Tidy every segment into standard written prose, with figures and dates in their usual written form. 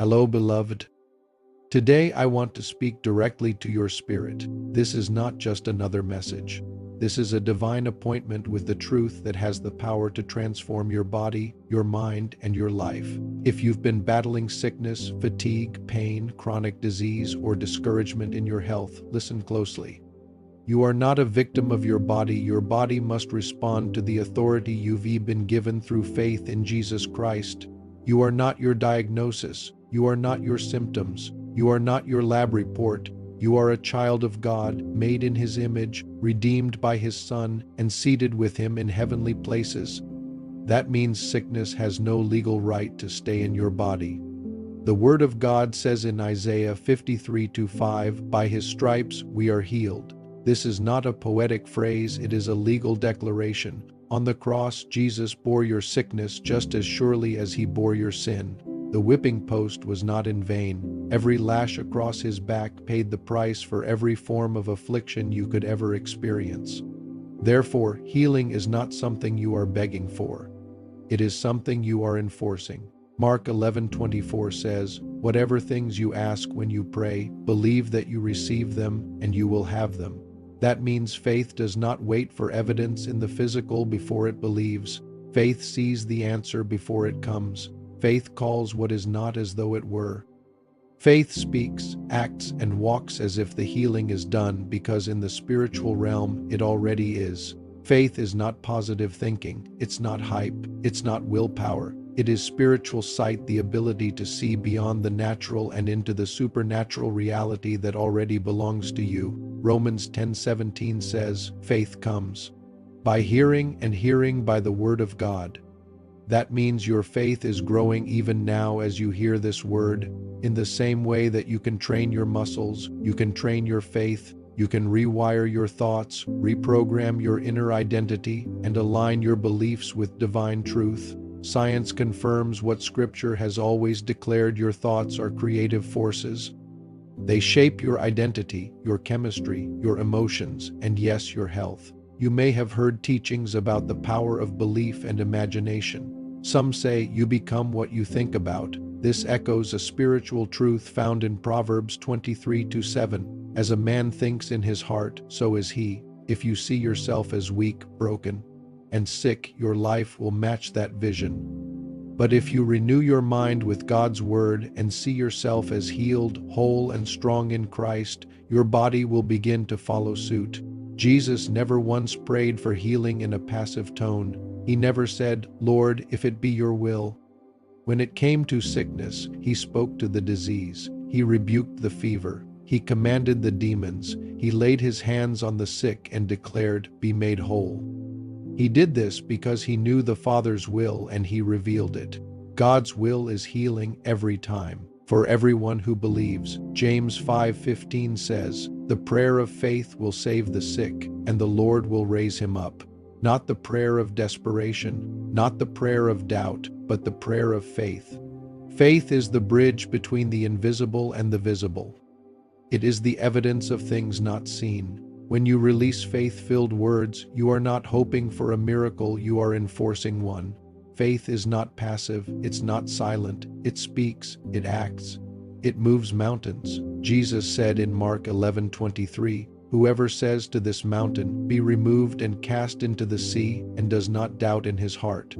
Hello, beloved. Today I want to speak directly to your spirit. This is not just another message. This is a divine appointment with the truth that has the power to transform your body, your mind, and your life. If you've been battling sickness, fatigue, pain, chronic disease, or discouragement in your health, listen closely. You are not a victim of your body. Your body must respond to the authority you've been given through faith in Jesus Christ. You are not your diagnosis. You are not your symptoms. You are not your lab report. You are a child of God, made in His image, redeemed by His Son, and seated with Him in heavenly places. That means sickness has no legal right to stay in your body. The Word of God says in Isaiah 53:5, "By His stripes we are healed." This is not a poetic phrase, it is a legal declaration. On the cross, Jesus bore your sickness just as surely as He bore your sin. The whipping post was not in vain. Every lash across His back paid the price for every form of affliction you could ever experience. Therefore, healing is not something you are begging for. It is something you are enforcing. Mark 11:24 says, "Whatever things you ask when you pray, believe that you receive them, and you will have them." That means faith does not wait for evidence in the physical before it believes. Faith sees the answer before it comes. Faith calls what is not as though it were. Faith speaks, acts, and walks as if the healing is done because in the spiritual realm it already is. Faith is not positive thinking, it's not hype, it's not willpower. It is spiritual sight, the ability to see beyond the natural and into the supernatural reality that already belongs to you. Romans 10:17 says, "Faith comes by hearing, and hearing by the Word of God." That means your faith is growing even now as you hear this word. In the same way that you can train your muscles, you can train your faith. You can rewire your thoughts, reprogram your inner identity, and align your beliefs with divine truth. Science confirms what Scripture has always declared: your thoughts are creative forces. They shape your identity, your chemistry, your emotions, and yes, your health. You may have heard teachings about the power of belief and imagination. Some say you become what you think about. This echoes a spiritual truth found in Proverbs 23:7. As a man thinks in his heart, so is he. If you see yourself as weak, broken, and sick, your life will match that vision. But if you renew your mind with God's Word and see yourself as healed, whole, and strong in Christ, your body will begin to follow suit. Jesus never once prayed for healing in a passive tone. He never said, "Lord, if it be your will." When it came to sickness, He spoke to the disease. He rebuked the fever. He commanded the demons. He laid His hands on the sick and declared, "Be made whole." He did this because He knew the Father's will and He revealed it. God's will is healing every time, for everyone who believes. James 5:15 says, "The prayer of faith will save the sick, and the Lord will raise him up." Not the prayer of desperation, not the prayer of doubt, but the prayer of faith. Faith is the bridge between the invisible and the visible. It is the evidence of things not seen. When you release faith-filled words, you are not hoping for a miracle, you are enforcing one. Faith is not passive, it's not silent, it speaks, it acts, it moves mountains. Jesus said in Mark 11:23, "Whoever says to this mountain, 'Be removed and cast into the sea,' and does not doubt in his heart,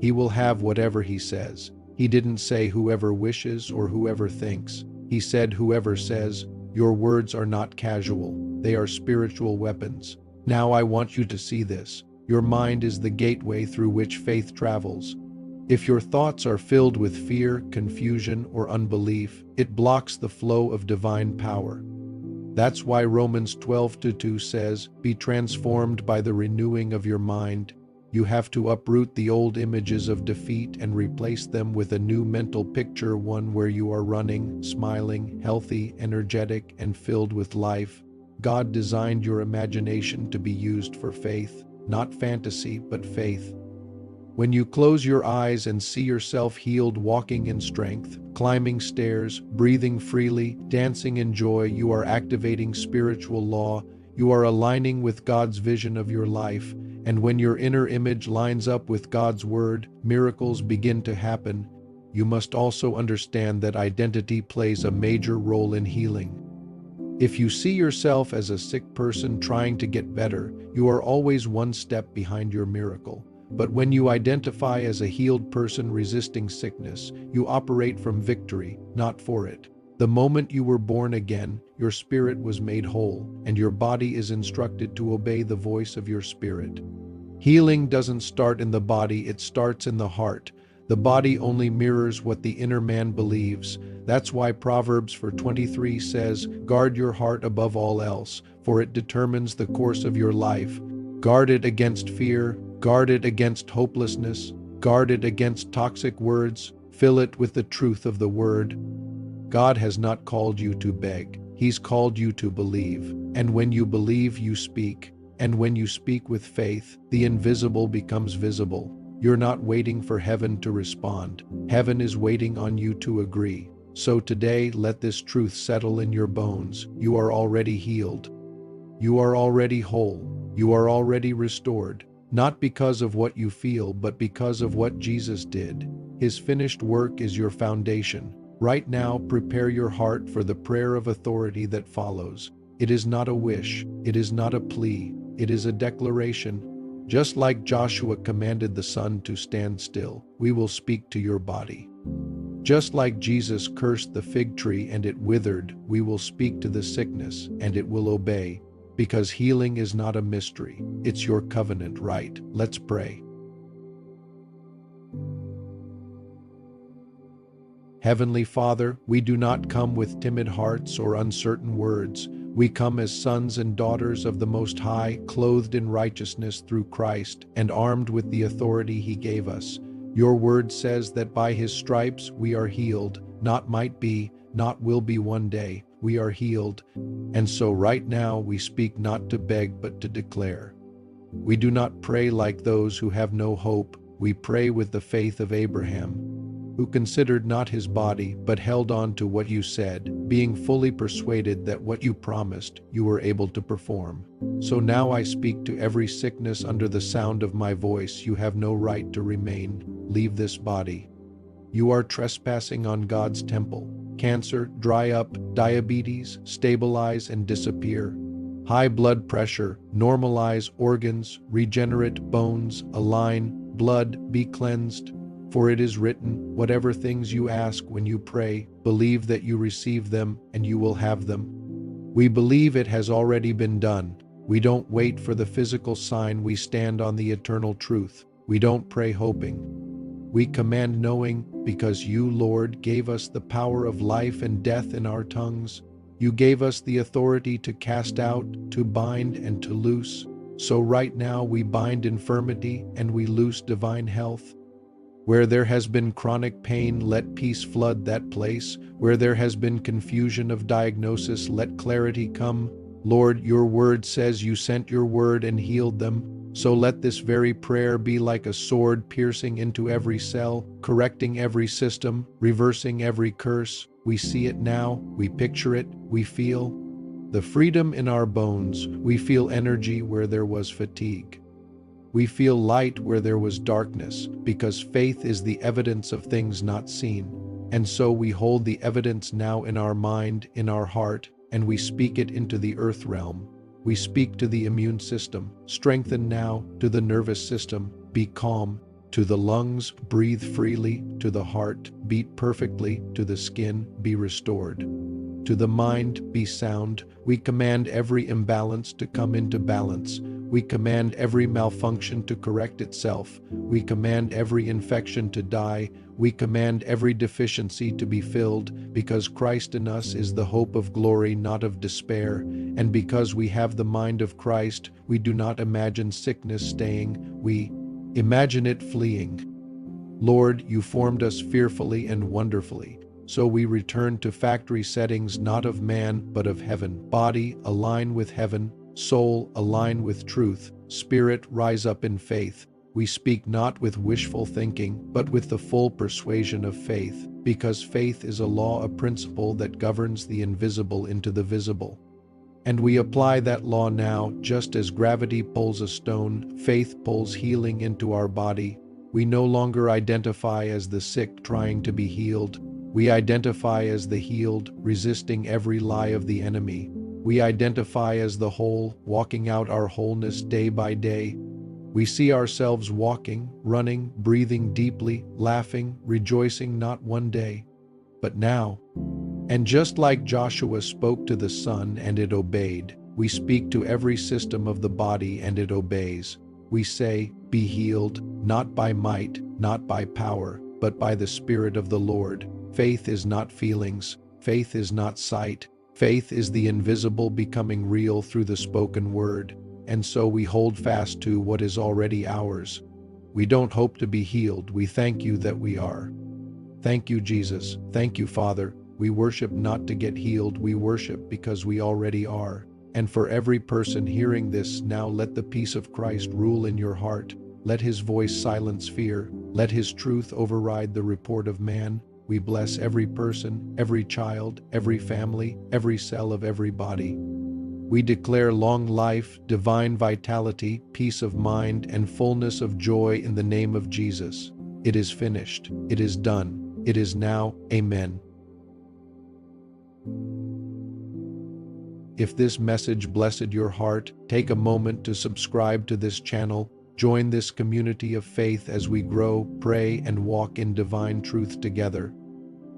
he will have whatever he says." He didn't say whoever wishes or whoever thinks. He said whoever says. Your words are not casual, they are spiritual weapons. Now I want you to see this. Your mind is the gateway through which faith travels. If your thoughts are filled with fear, confusion, or unbelief, it blocks the flow of divine power. That's why Romans 12:2 says, "Be transformed by the renewing of your mind." You have to uproot the old images of defeat and replace them with a new mental picture, one where you are running, smiling, healthy, energetic, and filled with life. God designed your imagination to be used for faith, not fantasy, but faith. When you close your eyes and see yourself healed, walking in strength, climbing stairs, breathing freely, dancing in joy, you are activating spiritual law. You are aligning with God's vision of your life. And when your inner image lines up with God's Word, miracles begin to happen. you must also understand that identity plays a major role in healing. If you see yourself as a sick person trying to get better, you are always one step behind your miracle. But when you identify as a healed person resisting sickness, you operate from victory, not for it. The moment you were born again, your spirit was made whole, and your body is instructed to obey the voice of your spirit. Healing doesn't start in the body, it starts in the heart. The body only mirrors what the inner man believes. That's why Proverbs 4:23 says, "Guard your heart above all else, for it determines the course of your life." Guard it against fear, guard it against hopelessness, guard it against toxic words, fill it with the truth of the word. God has not called you to beg, He's called you to believe. And when you believe, you speak. And when you speak with faith, the invisible becomes visible. You're not waiting for heaven to respond. Heaven is waiting on you to agree. So today, let this truth settle in your bones. You are already healed. You are already whole. You are already restored. Not because of what you feel, but because of what Jesus did. His finished work is your foundation. Right now, prepare your heart for the prayer of authority that follows. It is not a wish. It is not a plea. It is a declaration. Just like Joshua commanded the sun to stand still, we will speak to your body. Just like Jesus cursed the fig tree and it withered, we will speak to the sickness and it will obey. Because healing is not a mystery, it's your covenant right. Let's pray. Heavenly Father, we do not come with timid hearts or uncertain words. We come as sons and daughters of the Most High, clothed in righteousness through Christ and armed with the authority He gave us. Your word says that by His stripes we are healed, not might be, not will be one day. We are healed. And so right now we speak not to beg but to declare. We do not pray like those who have no hope. We pray with the faith of Abraham, who considered not his body, but held on to what you said, being fully persuaded that what you promised, you were able to perform. So now I speak to every sickness under the sound of my voice. You have no right to remain. Leave this body. You are trespassing on God's temple. Cancer, dry up. Diabetes, stabilize and disappear. High blood pressure, normalize. Organs, regenerate. Bones, align. Blood, be cleansed. For it is written, whatever things you ask when you pray, believe that you receive them and you will have them. We believe it has already been done. We don't wait for the physical sign. We stand on the eternal truth. We don't pray hoping. We command knowing, because you, Lord, gave us the power of life and death in our tongues. You gave us the authority to cast out, to bind, and to loose. So right now we bind infirmity and we loose divine health. Where there has been chronic pain, let peace flood that place. Where there has been confusion of diagnosis, let clarity come. Lord, your word says you sent your word and healed them. So let this very prayer be like a sword piercing into every cell, correcting every system, reversing every curse. We see it now, we picture it, we feel the freedom in our bones. We feel energy where there was fatigue. We feel light where there was darkness, because faith is the evidence of things not seen. And so we hold the evidence now in our mind, in our heart, and we speak it into the earth realm. We speak to the immune system, strengthen now. To the nervous system, be calm. To the lungs, breathe freely. To the heart, beat perfectly. To the skin, be restored. To the mind, be sound. We command every imbalance to come into balance. We command every malfunction to correct itself. We command every infection to die. We command every deficiency to be filled, because Christ in us is the hope of glory, not of despair. And because we have the mind of Christ, we do not imagine sickness staying, we imagine it fleeing. Lord, you formed us fearfully and wonderfully. So we return to factory settings, not of man, but of heaven. Body, align with heaven. Soul, align with truth. Spirit, rise up in faith. We speak not with wishful thinking, but with the full persuasion of faith, because faith is a law, a principle that governs the invisible into the visible. And we apply that law now. Just as gravity pulls a stone, faith pulls healing into our body. We no longer identify as the sick trying to be healed. We identify as the healed, resisting every lie of the enemy. We identify as the whole, walking out our wholeness day by day. We see ourselves walking, running, breathing deeply, laughing, rejoicing not one day, but now. And just like Joshua spoke to the sun and it obeyed, we speak to every system of the body and it obeys. We say, "Be healed, not by might, not by power, but by the Spirit of the Lord." Faith is not feelings. Faith is not sight. Faith is the invisible becoming real through the spoken word. And so we hold fast to what is already ours. We don't hope to be healed. We thank you that we are. Thank you, Jesus. Thank you, Father. We worship not to get healed. We worship because we already are. And for every person hearing this now, let the peace of Christ rule in your heart. Let his voice silence fear. Let his truth override the report of man. We bless every person, every child, every family, every cell of every body. We declare long life, divine vitality, peace of mind, and fullness of joy in the name of Jesus. It is finished. It is done. It is now. Amen. If this message blessed your heart, take a moment to subscribe to this channel. Join this community of faith as we grow, pray, and walk in divine truth together.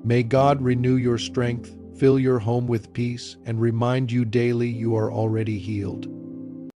May God renew your strength, fill your home with peace, and remind you daily you are already healed.